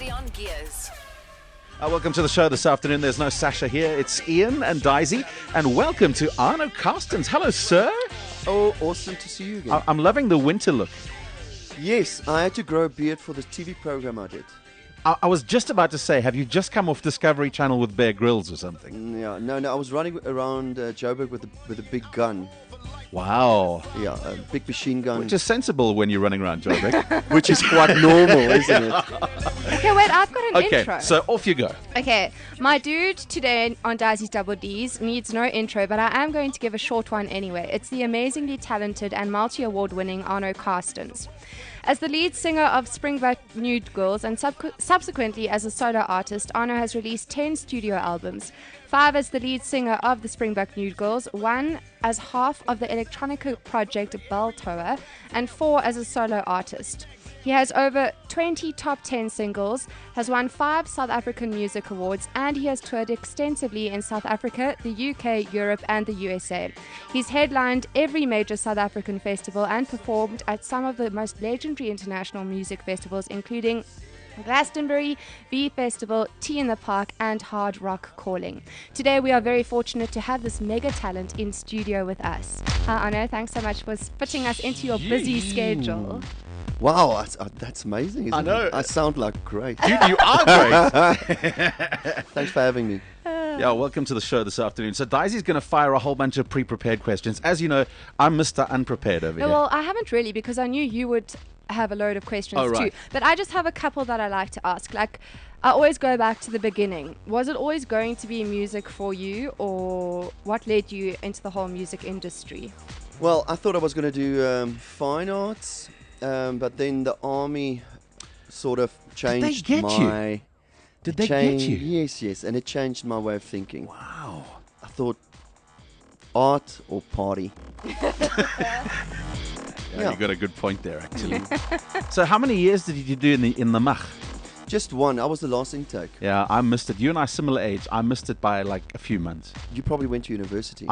Previously on Gears. Welcome to the show this afternoon. There's no Sasha here. It's Ian and Disi. And welcome to Arno Carstens. Hello, sir. Oh, awesome to see you again. I'm loving the winter look. Yes, I had to grow a beard for the TV program I did. I was just about to say, have you just come off Discovery Channel with Bear Grylls or something? Yeah, no, I was running around Joburg with a big gun. Wow. Yeah, a big machine gun. Which is sensible when you're running around Joburg. Which is quite normal, isn't it? Okay, wait, I've got an intro. Okay, so off you go. Okay, my dude today on Disi's Double Ds needs no intro, but I am going to give a short one anyway. It's the amazingly talented and multi-award winning Arno Carstens. As the lead singer of Springbok Nude Girls and subsequently as a solo artist, Arno has released 10 studio albums, 5 as the lead singer of the Springbok Nude Girls, 1 as half of the electronica project Beltoa, and 4 as a solo artist. He has over 20 top 10 singles, has won 5 South African Music Awards, and he has toured extensively in South Africa, the UK, Europe, and the USA. He's headlined every major South African festival and performed at some of the most legendary international music festivals, including Glastonbury, V Festival, Tea in the Park, and Hard Rock Calling. Today we are very fortunate to have this mega talent in studio with us. Arno, thanks so much for fitting us into your busy schedule. Wow, that's amazing, isn't I know. it? I sound like great. Dude, you are great. Thanks for having me. Yeah, welcome to the show this afternoon. So Disi's going to fire a whole bunch of pre-prepared questions. As you know, I'm Mr. Unprepared over No, here. well, I haven't really, because I knew you would have a load of questions right. too. But I just have a couple that I like to ask. Like, I always go back to the beginning. Was it always going to be music for you, or what led you into the whole music industry? Well, I thought I was going to do fine arts, but then the army sort of changed get my... you? Did they get you? Yes, and it changed my way of thinking. Wow. I thought art or party. Yeah, you got a good point there, actually. So how many years did you do in the Mach? Just one. I was the last intake. Yeah, I missed it. You and I similar age. I missed it by like a few months. You probably went to university.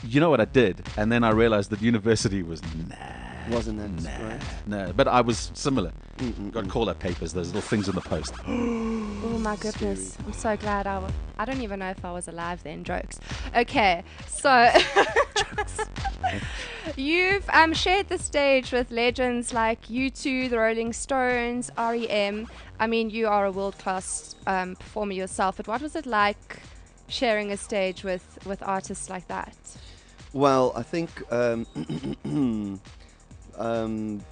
You know what I did? And then I realized that university was Wasn't that right? No, but I was similar. Got call-up papers, those little things in the post. Oh my goodness. I'm so glad I don't even know if I was alive then. Jokes. Okay, so you've shared the stage with legends like U2, the Rolling Stones, REM. I mean, you are a world-class performer yourself, but what was it like sharing a stage with artists like that? Well, I think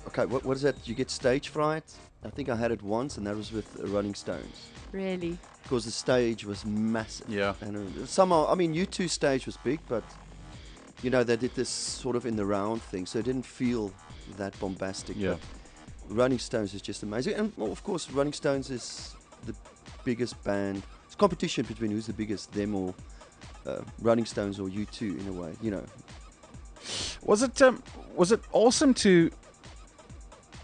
okay, what is that? You get stage fright? I think I had it once, and that was with Rolling Stones. Really? Because the stage was massive. Yeah. And somehow, I mean, U2 stage was big, but you know, they did this sort of in the round thing, so it didn't feel that bombastic. Yeah. But Rolling Stones is just amazing, and well, of course, Rolling Stones is the biggest band. It's competition between who's the biggest, them or Rolling Stones or U2 in a way, you know. Was it awesome to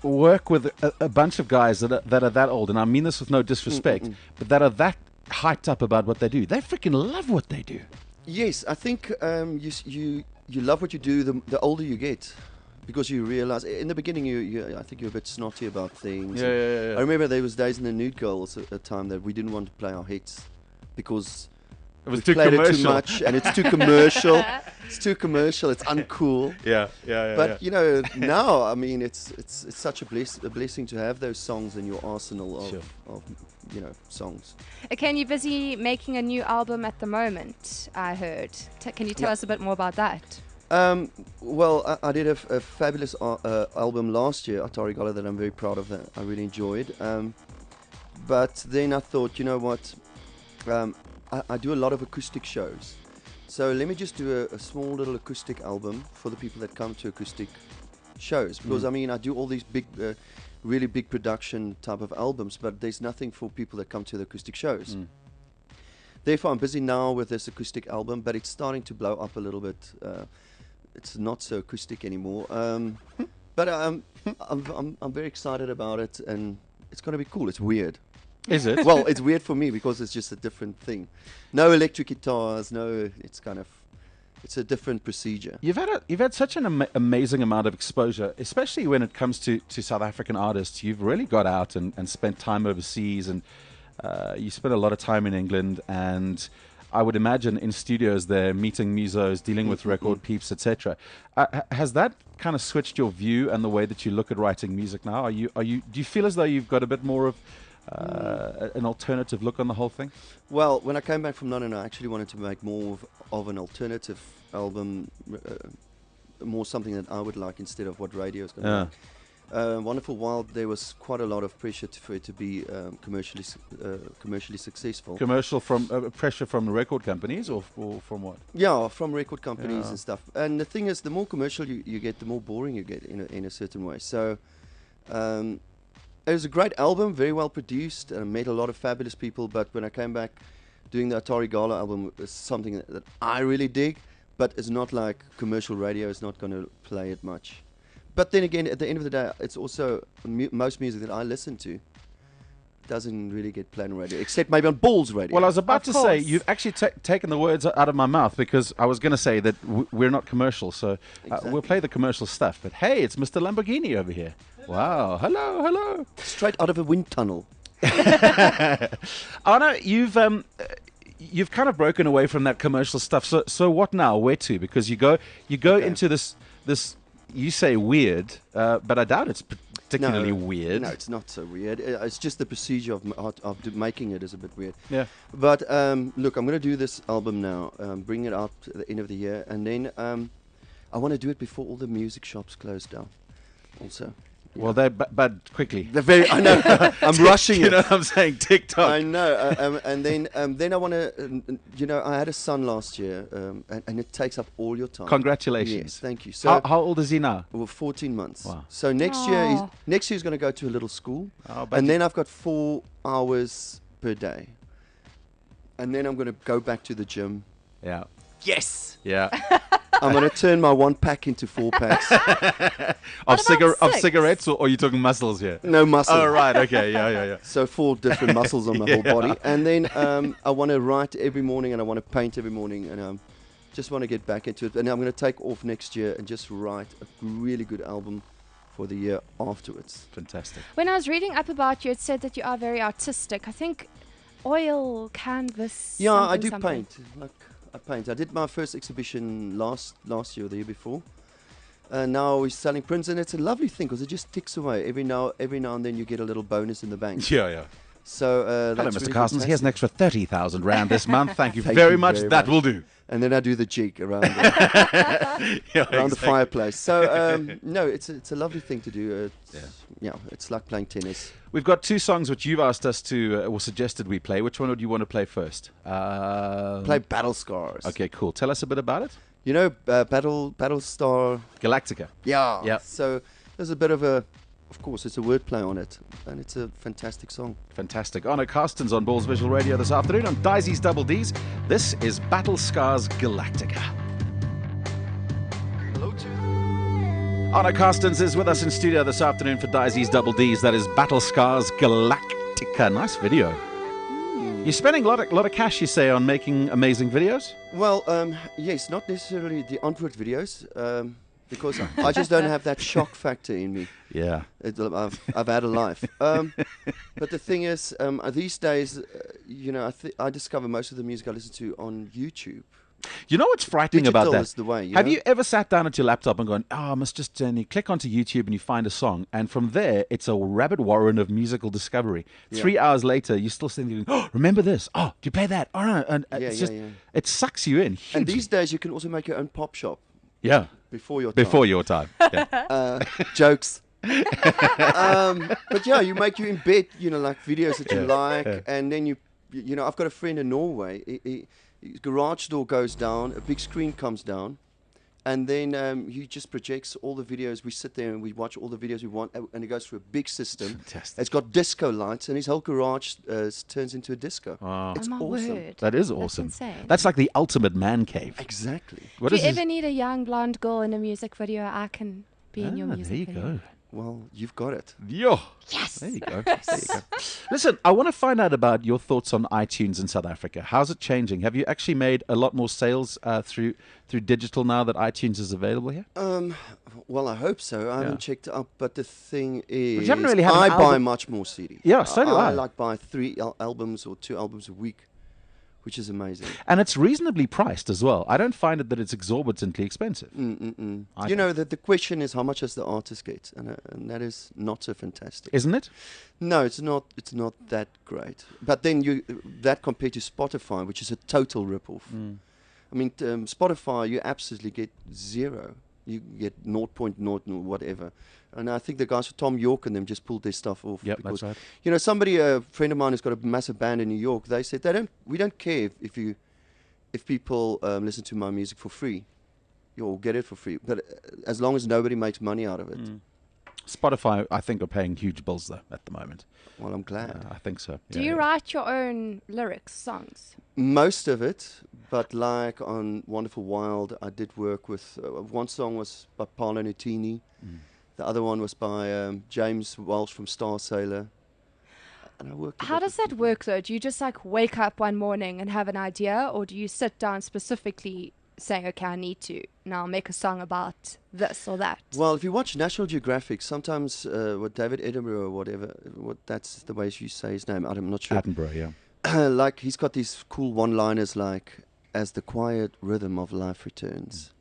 work with a bunch of guys that are that old? And I mean this with no disrespect, but that are that hyped up about what they do. They freaking love what they do. Yes, I think you love what you do the older you get, because you realize in the beginning I think you're a bit snotty about things. Yeah. I remember there was days in the Nude Girls at a time that we didn't want to play our hits because It was we too played commercial. it too much, and it's too commercial. It's too commercial. It's uncool. Yeah. But you know, now I mean, it's such a blessing to have those songs in your arsenal of you know, songs. Okay, and you're busy making a new album at the moment, I heard. Can you tell us a bit more about that? Well, I did a fabulous album last year, Atari Gala, that I'm very proud of. That I really enjoyed. But then I thought, you know what? I do a lot of acoustic shows. So let me just do a small little acoustic album for the people that come to acoustic shows. Because, I mean, I do all these big, really big production type of albums, but there's nothing for people that come to the acoustic shows. Therefore, I'm busy now with this acoustic album, but it's starting to blow up a little bit. It's not so acoustic anymore. But I'm very excited about it, and it's going to be cool. It's weird. Is it? Well, it's weird for me because it's just a different thing. No electric guitars, no, it's kind of, it's a different procedure. You've had such an amazing amount of exposure, especially when it comes to South African artists. You've really got out and spent time overseas, and you spent a lot of time in England, and I would imagine in studios there, meeting musos, dealing with record peeps, etc. Has that kind of switched your view and the way that you look at writing music now? Do you feel as though you've got a bit more of an alternative look on the whole thing? Well, when I came back from London, I actually wanted to make more of an alternative album, more something that I would like instead of what radio is going to make. Wonderful Wild, there was quite a lot of pressure for it to be commercially successful. Commercial from pressure from record companies, or from what? Yeah, from record companies and stuff. And the thing is, the more commercial you get, the more boring you get in a certain way. So it was a great album, very well produced, and met a lot of fabulous people. But when I came back, doing the Atari Gala album was something that I really dig, but it's not like commercial radio is not going to play it much. But then again, at the end of the day, it's also most music that I listen to doesn't really get played on radio, except maybe on Balls Radio. Well, I was about to say, you've actually taken the words out of my mouth, because I was going to say that we're not commercial, so we'll play the commercial stuff. But hey, it's Mr. Lamborghini over here. Wow, hello. Straight out of a wind tunnel. Arno, you've kind of broken away from that commercial stuff. So what now? Where to? Because you go into this. You say weird, but I doubt it's particularly weird. No, it's not so weird. It's just the procedure of making it is a bit weird. Yeah. But look, I'm going to do this album now, bring it out at the end of the year, and then I want to do it before all the music shops close down. Also. Well, but quickly. They're very. I know. I'm rushing. You know what I'm saying? TikTok. I know. And then I want to. I had a son last year, and it takes up all your time. Congratulations. Yes, thank you. So how old is he now? Well, 14 months. Wow. So next year he's going to go to a little school, and then I've got 4 hours per day, and then I'm going to go back to the gym. Yeah. Yes. Yeah. I'm going to turn my 1 pack into 4 packs. of cigarettes, or are you talking muscles here? No muscle. Oh, right. Okay. Yeah. So 4 different muscles on my whole body. And then I want to write every morning, and I want to paint every morning, and just want to get back into it. And I'm going to take off next year and just write a really good album for the year afterwards. Fantastic. When I was reading up about you, it said that you are very artistic. I think oil, canvas. Yeah, I do something. paint. I paint. I did my first exhibition last year or the year before. Now we're selling prints, and it's a lovely thing because it just ticks away. Every now and then you get a little bonus in the bank. Yeah. So hello, that's Mr. really Carstens. Here's an extra 30,000 rand this month. Thank you Thank very you much. very That much. will do. And then I do the jig around Around the fireplace. So no, it's a lovely thing to do. It's like playing tennis. We've got 2 songs which you've asked us to, or suggested we play. Which one would you want to play first? Play Battle Scars. Okay, cool. Tell us a bit about it. You know, Battlestar Galactica. Yeah. Yep. So there's a bit of course, it's a wordplay on it, and it's a fantastic song. Fantastic. Arno Carstens on Balls Visual Radio this afternoon on Disi's Double Ds. This is Battle Scars Galactica. Hello to Arno Carstens is with us in studio this afternoon for Disi's Double Ds. That is Battle Scars Galactica. Nice video. You're spending a lot of cash, you say, on making amazing videos? Well, yes, not necessarily the Antwoord videos, because I just don't have that shock factor in me. Yeah. I've had a life. But the thing is, these days, I discover most of the music I listen to on YouTube. You know what's frightening about Digital that? is the way, Have you ever sat down at your laptop and gone, I must just you click onto YouTube and you find a song, and from there it's a rabbit warren of musical discovery. 3 hours later, you're still thinking, remember this? Oh, do you play that? Oh, no. And it sucks you in. And these days, you can also make your own pop shop. Yeah. Before your time. Yeah. Jokes. But yeah, you embed, like videos that you like, and then I've got a friend in Norway. His garage door goes down, a big screen comes down, and then he just projects all the videos. We sit there and we watch all the videos we want, and it goes through a big system. Fantastic. It's got disco lights, and his whole garage turns into a disco. Wow. It's my awesome. word. That is awesome. That's insane. That's like the ultimate man cave. Exactly. What Do is you his- ever need a young blonde girl in a music video? I can be in your music there you video. go. Well, you've got it. Yo. Yes. There you go. There you go. Listen, I want to find out about your thoughts on iTunes in South Africa. How's it changing? Have you actually made a lot more sales through digital now that iTunes is available here? Well, I hope so. I haven't checked up, but the thing is, haven't really had an I buy album- much more CD. Yeah, so do I. I like buy 3 albums or 2 albums a week, which is amazing. And it's reasonably priced as well. I don't find it that it's exorbitantly expensive. You know, the question is how much does the artist get, and that is not so fantastic. Isn't it? No, it's not. It's not that great. But then that compared to Spotify, which is a total rip-off. I mean, Spotify, you absolutely get 0. You get 0.0 whatever. And I think the guys from Tom York and them just pulled their stuff off. Yep, because, that's right. you know, a friend of mine who's got a massive band in New York, they said we don't care if people listen to my music for free, you'll get it for free. But as long as nobody makes money out of it. Spotify, I think, are paying huge bills, though, at the moment. Well, I'm glad. I think so. Do you write your own lyrics, songs? Most of it, but like on Wonderful Wild, I did work with, one song was by Paolo Nutini. The other one was by James Walsh from Star Sailor. And I worked. How does that work, though? Do you just like wake up one morning and have an idea, or do you sit down specifically saying, okay, I need to now make a song about this or that? Well, if you watch National Geographic, sometimes what David Attenborough or whatever, that's the way you say his name. I'm not sure. Attenborough, yeah. Like he's got these cool one-liners like, "As the quiet rhythm of life returns,"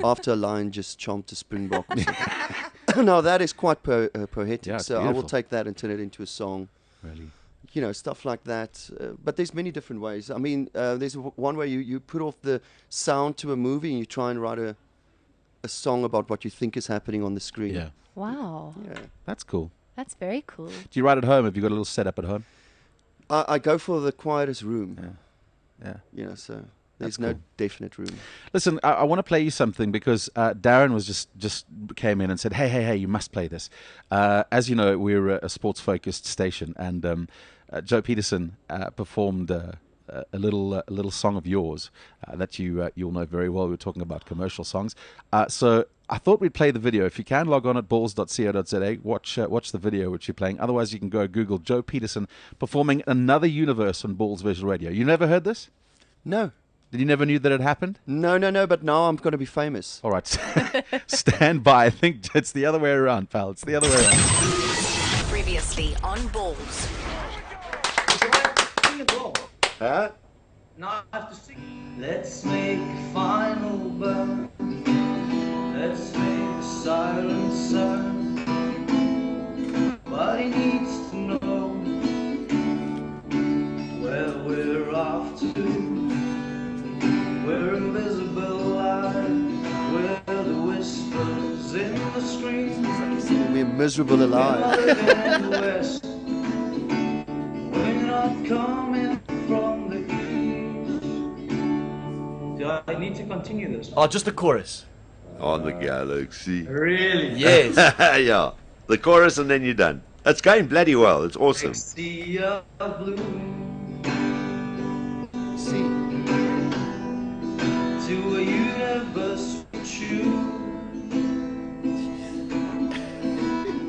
after a lion just chomped a springbok. Or something. No, that is quite poetic. Yeah, it's so I will beautiful. take that and turn it into a song. Really. You know, stuff like that. But there's many different ways. I mean, there's one way you put off the sound to a movie and you try and write a song about what you think is happening on the screen. Yeah. Wow. Yeah. That's cool. That's very cool. Do you write at home? Have you got a little setup at home? I go for the quietest room. Yeah. You know, so That's there's no cool. definite room. Listen, I want to play you something because Darren was just came in and said, hey, you must play this. As you know, we're a sports-focused station, and Joe Peterson performed a little song of yours that you'll know very well. We were talking about commercial songs. So I thought we'd play the video. If you can, log on at balls.co.za, watch the video which you're playing. Otherwise, you can go Google Joe Peterson performing Another Universe on Balls Visual Radio. You never heard this? No. Did you never knew that it happened? No, but now I'm going to be famous. All right, stand by. I think it's the other way around, pal. It's the other way around. Previously on Balls. Huh? Now I have to sing. Let's make a final bow. Let's make a silent sound. But he needs to know where we're off to. We're invisible light. We're the whispers in the streams. We're miserable alive. In the west. We're not coming from the east. Do I need to continue this? Oh, just the chorus. On the galaxy. Really? Yes. Yeah. The chorus and then you're done. It's going bloody well. It's awesome. Sea of blue See, to a universe with you.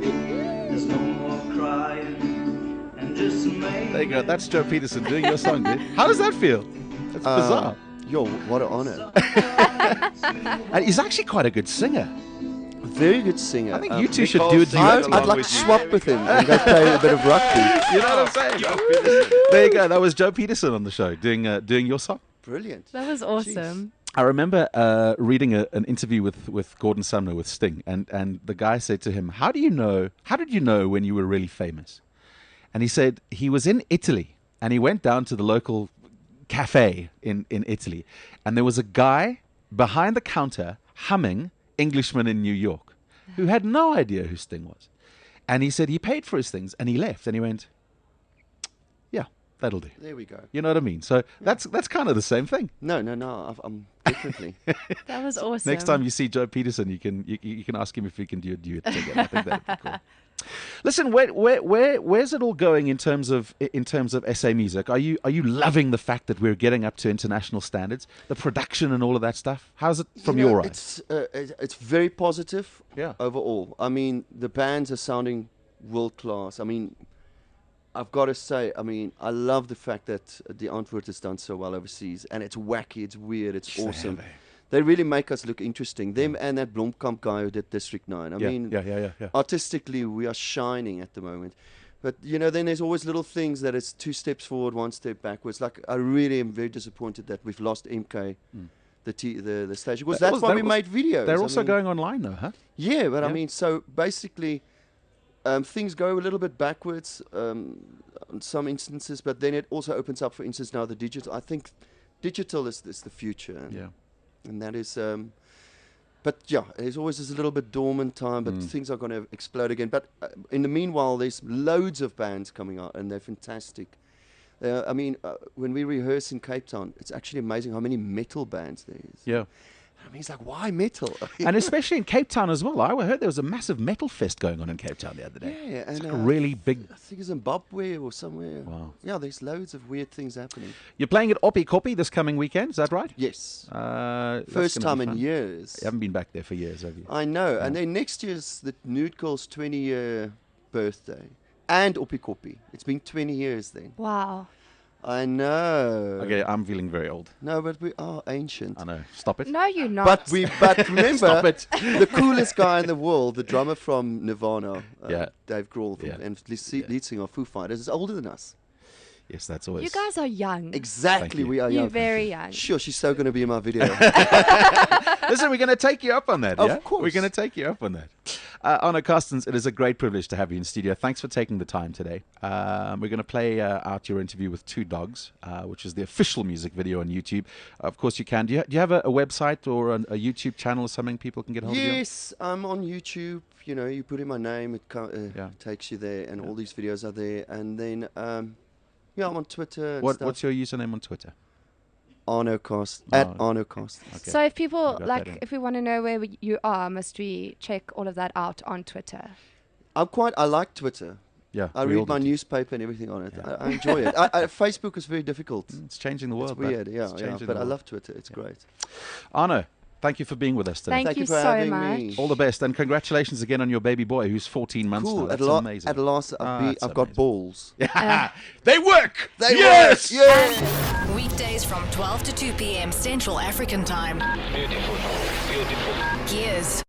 There's no more crying and just make. There you go. That's Joe Peterson doing your song, dude. How does that feel? That's bizarre. yo, what an honor. And he's actually quite a good singer. Very good singer. I think you two should Nicole do a sings duet. along I'd like with to you. swap with him and go play a bit of rugby. You know what I'm saying? There you go. That was Joe Peterson on the show doing your song. Brilliant. That was awesome. I remember reading an interview with Gordon Sumner with Sting, and the guy said to him, how did you know when you were really famous? And he said he was in Italy, and he went down to the local cafe in Italy, and there was a guy behind the counter humming Englishman in New York who had no idea who Sting was. And he said he paid for his things, and he left, and he went, yeah, That'll do. There we go. You know what I mean? So that's kind of the same thing. No, I'm definitely. That was awesome. Next time you see Joe Peterson, you can ask him if we can do a duet together. I think that'd be cool. Listen, where's it all going in terms of SA music? Are you loving the fact that we're getting up to international standards, the production and all of that stuff? How's it from your eyes? It's very positive. Yeah. Overall, I mean, the bands are sounding world class. I mean, I've got to say, I mean, I love the fact that the Antwoord has done so well overseas, and it's wacky, it's weird, it's awesome. They really make us look interesting. Them and that Blomkamp guy who did District 9. I mean, artistically, we are shining at the moment. But, you know, then there's always little things that it's 2 steps forward, 1 step backwards. Like, I really am very disappointed that we've lost MK, the station. Because that's why we made videos. They're also going online, though, huh? Yeah, but I mean, so basically, things go a little bit backwards on some instances, but then it also opens up, for instance, now the digital. I think digital is the future. And that is, but yeah, there's always this little bit dormant time, but things are going to explode again. But in the meanwhile, there's loads of bands coming out, and they're fantastic. I mean, when we rehearse in Cape Town, it's actually amazing how many metal bands there is. Yeah. I mean, it's like, why metal? And especially in Cape Town as well. I heard there was a massive metal fest going on in Cape Town the other day. Yeah, it's and like a really big. I think it's Zimbabwe or somewhere. Wow. Yeah, there's loads of weird things happening. You're playing at Oppie Koppie this coming weekend, is that right? Yes. That's First gonna time be in fun. years. You haven't been back there for years, have you? I know. And then next year's the Nude Girl's 20-year birthday. And Oppie Koppie. It's been 20 years then. Wow. I know. Okay, I'm feeling very old. No, but we are ancient. I know. Stop it. No, you're not. But remember, Stop it. the coolest guy in the world, the drummer from Nirvana, Dave Grohl, and lead singer of Foo Fighters, is older than us. Yes, that's always. You guys are young. Exactly, you. we are You're young. very young. Sure, she's so going to be in my video. Listen, we're going to take you up on that. Of yeah? course. We're going to take you up on that. Arno Carstens, it is a great privilege to have you in studio. Thanks for taking the time today. We're going to play out your interview with Two Dogs, which is the official music video on YouTube. Of course, you can. Do you have a website or a YouTube channel or something people can get hold of you? Yes, I'm on YouTube. You know, you put in my name, it takes you there, and all these videos are there. And then, I'm on Twitter. And What's your username on Twitter? Arno Carstens, at Arno Carstens. Okay. So if people, I got that in. if we want to know where you are, must we check all of that out on Twitter? I like Twitter. Yeah, I we all read my do. newspaper and everything on it. Yeah. I enjoy it. Facebook is very difficult. It's changing the world. It's weird, man. yeah, It's changing but the I world. love Twitter. It's great. Arno, thank you for being with us today. Thank you for so having much. me. All the best, and congratulations again on your baby boy, who's 14 months now. Cool. That's amazing. At last, That's I've got amazing. balls. They work! They yes! work! Yes! Weekdays from 12 to 2 p.m. Central African Time. Beautiful. Gears